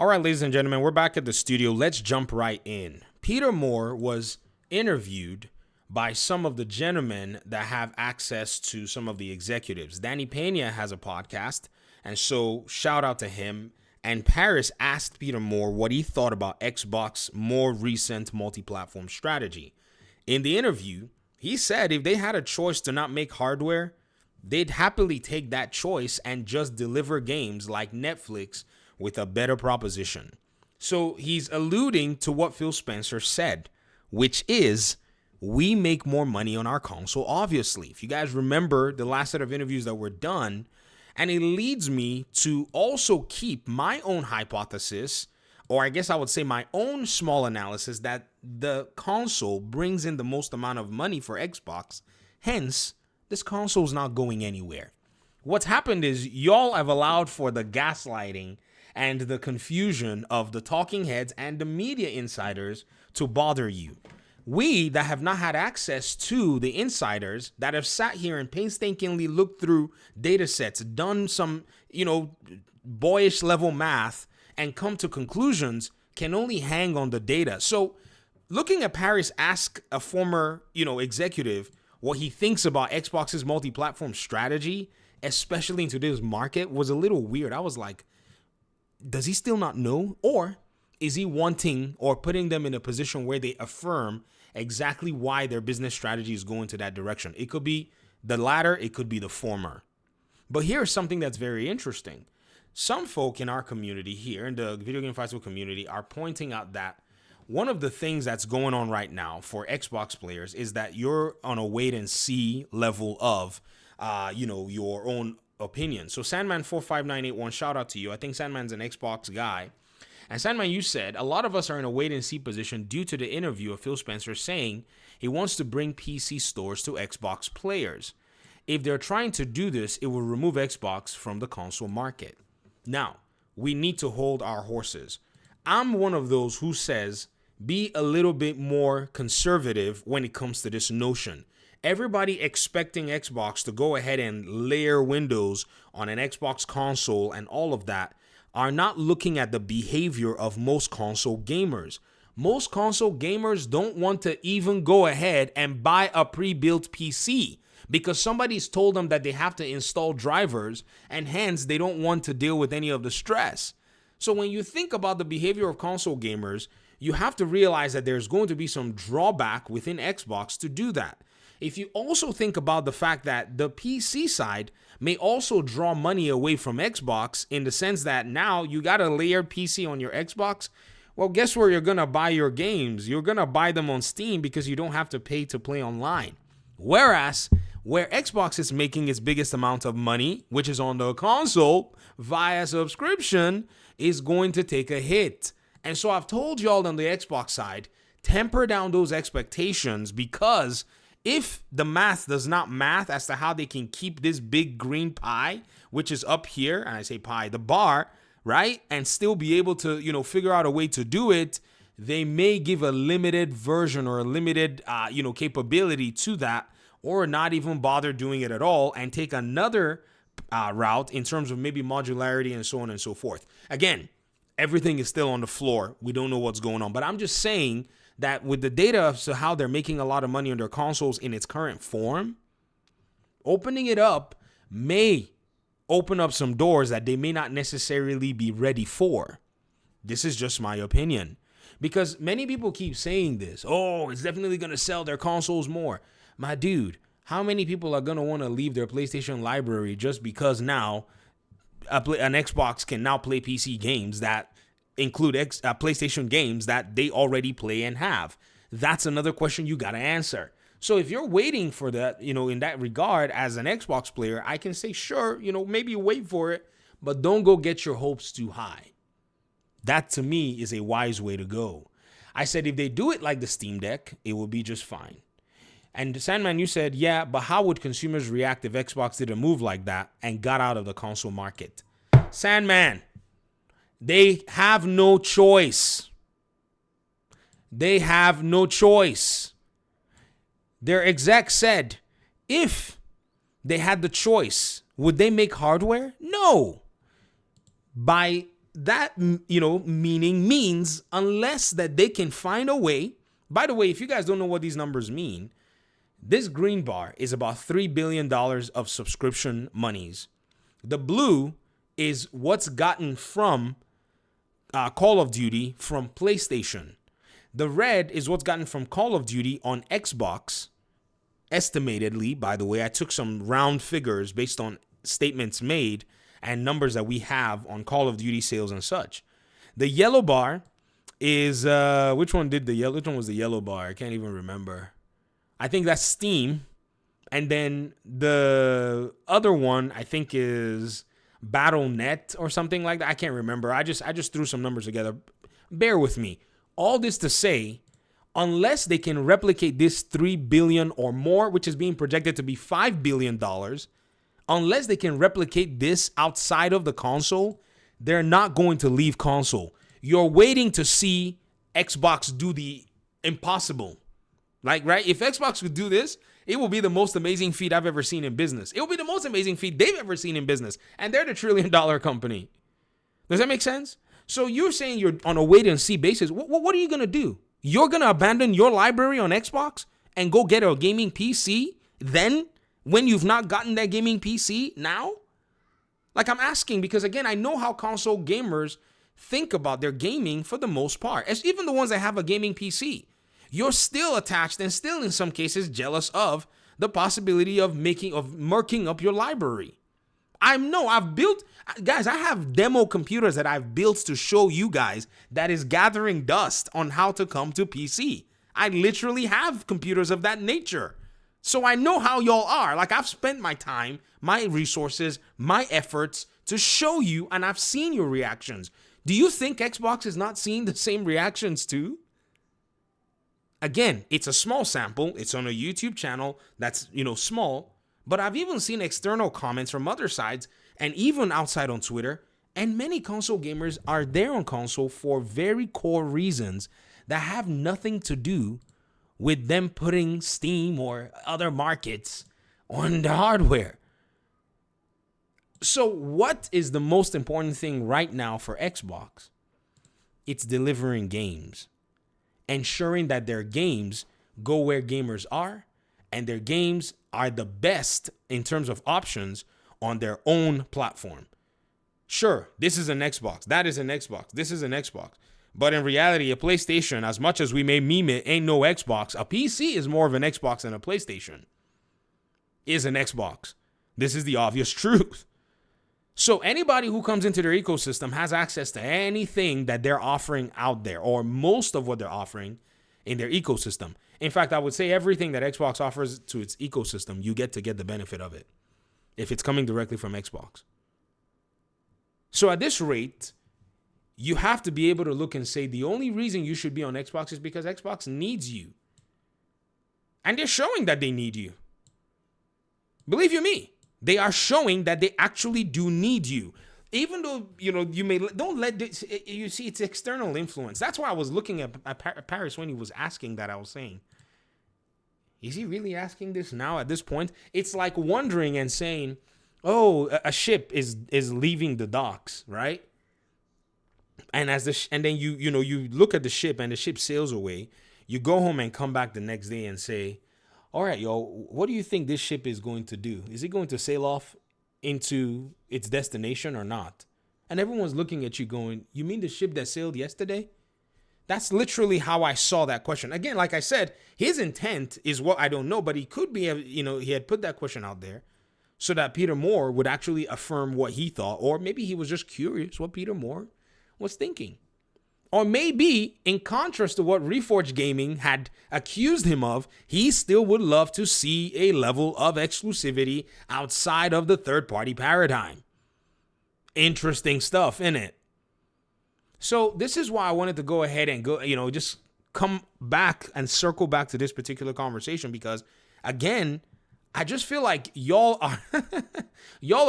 All right, ladies and gentlemen, we're back at the studio. Let's jump right in. Peter Moore was interviewed by some of the gentlemen that have access to some of the executives. Danny Pena has a podcast, and so shout out to him. And Paris asked Peter Moore what he thought about Xbox's more recent multi-platform strategy. In the interview, he said if they had a choice to not make hardware, they'd happily take that choice and just deliver games like Netflix with a better proposition. So he's alluding to what Phil Spencer said, which is we make more money on our console, obviously. If you guys remember the last set of interviews that were done, and it leads me to also keep my own hypothesis, or I guess I would say my own small analysis, that the console brings in the most amount of money for Xbox. Hence, this console is not going anywhere. What's happened is y'all have allowed for the gaslighting and the confusion of the talking heads and the media insiders to bother you. We that have not had access to the insiders, that have sat here and painstakingly looked through data sets, done some, boyish level math, and come to conclusions, can only hang on the data. So looking at Paris ask a former, executive what he thinks about Xbox's multi-platform strategy, especially in today's market, was a little weird. I was like, does he still not know? Or is he wanting or putting them in a position where they affirm exactly why their business strategy is going to that direction? It could be the latter, it could be the former. But here's something that's very interesting. Some folk in our community here, in the Video Game Festival community, are pointing out that one of the things that's going on right now for Xbox players is that you're on a wait and see level of, your own opinion. So Sandman45981, shout out to you. I think Sandman's an Xbox guy. And Sandman, you said, a lot of us are in a wait and see position due to the interview of Phil Spencer saying he wants to bring PC stores to Xbox players. If they're trying to do this, it will remove Xbox from the console market. Now, we need to hold our horses. I'm one of those who says be a little bit more conservative when it comes to this notion. Everybody expecting Xbox to go ahead and layer Windows on an Xbox console and all of that are not looking at the behavior of most console gamers. Most console gamers don't want to even go ahead and buy a pre-built PC because somebody's told them that they have to install drivers, and hence they don't want to deal with any of the stress. So when you think about the behavior of console gamers, you have to realize that there's going to be some drawback within Xbox to do that. If you also think about the fact that the PC side may also draw money away from Xbox in the sense that now you got a layered PC on your Xbox, well, guess where you're going to buy your games? You're going to buy them on Steam because you don't have to pay to play online. Whereas where Xbox is making its biggest amount of money, which is on the console via subscription, is going to take a hit. And so I've told y'all on the Xbox side, temper down those expectations, because if the math does not math as to how they can keep this big green pie, which is up here, and I say pie, the bar, right, and still be able to, figure out a way to do it, they may give a limited version or a limited, capability to that, or not even bother doing it at all and take another route in terms of maybe modularity and so on and so forth. Again, everything is still on the floor. We don't know what's going on, but I'm just saying that with the data of how they're making a lot of money on their consoles in its current form, opening it up may open up some doors that they may not necessarily be ready for. This is just my opinion. Because many people keep saying this, it's definitely going to sell their consoles more. My dude, how many people are going to want to leave their PlayStation library just because now an Xbox can now play PC games that include PlayStation games that they already play and have? That's another question you got to answer. So if you're waiting for that, in that regard as an Xbox player, I can say, sure, maybe wait for it, but don't go get your hopes too high. That to me is a wise way to go. I said, if they do it like the Steam Deck, it will be just fine. And Sandman, you said, yeah, but how would consumers react if Xbox did a move like that and got out of the console market? Sandman, they have no choice. They have no choice. Their exec said, if they had the choice, would they make hardware? No. By that, means unless that they can find a way. By the way, if you guys don't know what these numbers mean, this green bar is about $3 billion of subscription monies. The blue is what's gotten from Call of Duty from PlayStation. The red is what's gotten from Call of Duty on Xbox. Estimatedly, by the way, I took some round figures based on statements made and numbers that we have on Call of Duty sales and such. The yellow bar is, which one was the yellow bar? I can't even remember. I think that's Steam. And then the other one, I think, is Battle.net or something like that. I can't remember. I just threw some numbers together. Bear with me. All this to say, unless they can replicate this $3 billion or more, which is being projected to be $5 billion, unless they can replicate this outside of the console, they're not going to leave console. You're waiting to see Xbox do the impossible. Like, right? If Xbox could do this, it will be the most amazing feat I've ever seen in business. It will be the most amazing feat they've ever seen in business. And they're the $1 trillion company. Does that make sense? So you're saying you're on a wait and see basis. What are you going to do? You're going to abandon your library on Xbox and go get a gaming PC then when you've not gotten that gaming PC now? Like, I'm asking because, again, I know how console gamers think about their gaming for the most part. As even the ones that have a gaming PC. You're still attached and still in some cases jealous of the possibility of murking up your library. Guys, I have demo computers that I've built to show you guys that is gathering dust on how to come to PC. I literally have computers of that nature. So I know how y'all are. Like, I've spent my time, my resources, my efforts to show you, and I've seen your reactions. Do you think Xbox is not seeing the same reactions too? Again, it's a small sample. It's on a YouTube channel that's, small. But I've even seen external comments from other sides and even outside on Twitter. And many console gamers are there on console for very core reasons that have nothing to do with them putting Steam or other markets on the hardware. So what is the most important thing right now for Xbox? It's delivering games. Ensuring that their games go where gamers are and their games are the best in terms of options on their own platform. Sure, this is an Xbox. That is an Xbox. This is an Xbox. But in reality, a PlayStation, as much as we may meme it, ain't no Xbox. A PC is more of an Xbox than a PlayStation is an Xbox. This is the obvious truth. So anybody who comes into their ecosystem has access to anything that they're offering out there, or most of what they're offering in their ecosystem. In fact, I would say everything that Xbox offers to its ecosystem, you get the benefit of it if it's coming directly from Xbox. So at this rate, you have to be able to look and say the only reason you should be on Xbox is because Xbox needs you. And they're showing that they need you. Believe you me. They are showing that they actually do need you. Even though, you may, don't let this, you see, it's external influence. That's why I was looking at Paris when he was asking that. I was saying, is he really asking this now at this point? It's like wondering and saying, oh, a ship is leaving the docks, right? And then you look at the ship and the ship sails away. You go home and come back the next day and say, all right, yo, what do you think this ship is going to do? Is it going to sail off into its destination or not? And everyone's looking at you going, you mean the ship that sailed yesterday? That's literally how I saw that question. Again, like I said, his intent is what I don't know, but he could be, he had put that question out there so that Peter Moore would actually affirm what he thought, or maybe he was just curious what Peter Moore was thinking. Or maybe, in contrast to what Reforged Gaming had accused him of, he still would love to see a level of exclusivity outside of the third-party paradigm. Interesting stuff, innit? So this is why I wanted to go ahead and just come back and circle back to this particular conversation, because, again, I just feel like y'all are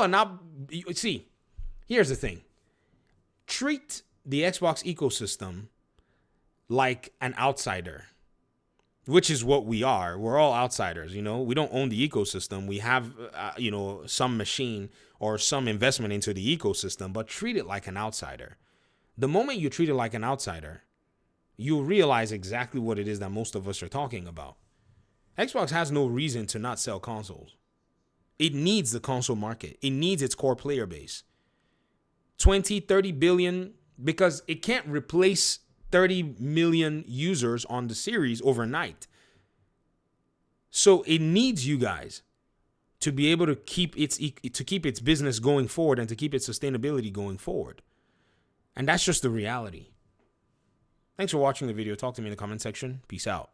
not... See, here's the thing. Treat the Xbox ecosystem like an outsider, which is what we are. We're all outsiders, we don't own the ecosystem. We have, some machine or some investment into the ecosystem, but treat it like an outsider. The moment you treat it like an outsider, you'll realize exactly what it is that most of us are talking about. Xbox has no reason to not sell consoles. It needs the console market. It needs its core player base. 20, 30 billion, because it can't replace 30 million users on the series overnight. So it needs you guys to be able to keep its business going forward and to keep its sustainability going forward. And that's just the reality. Thanks for watching the video. Talk to me in the comment section. Peace out.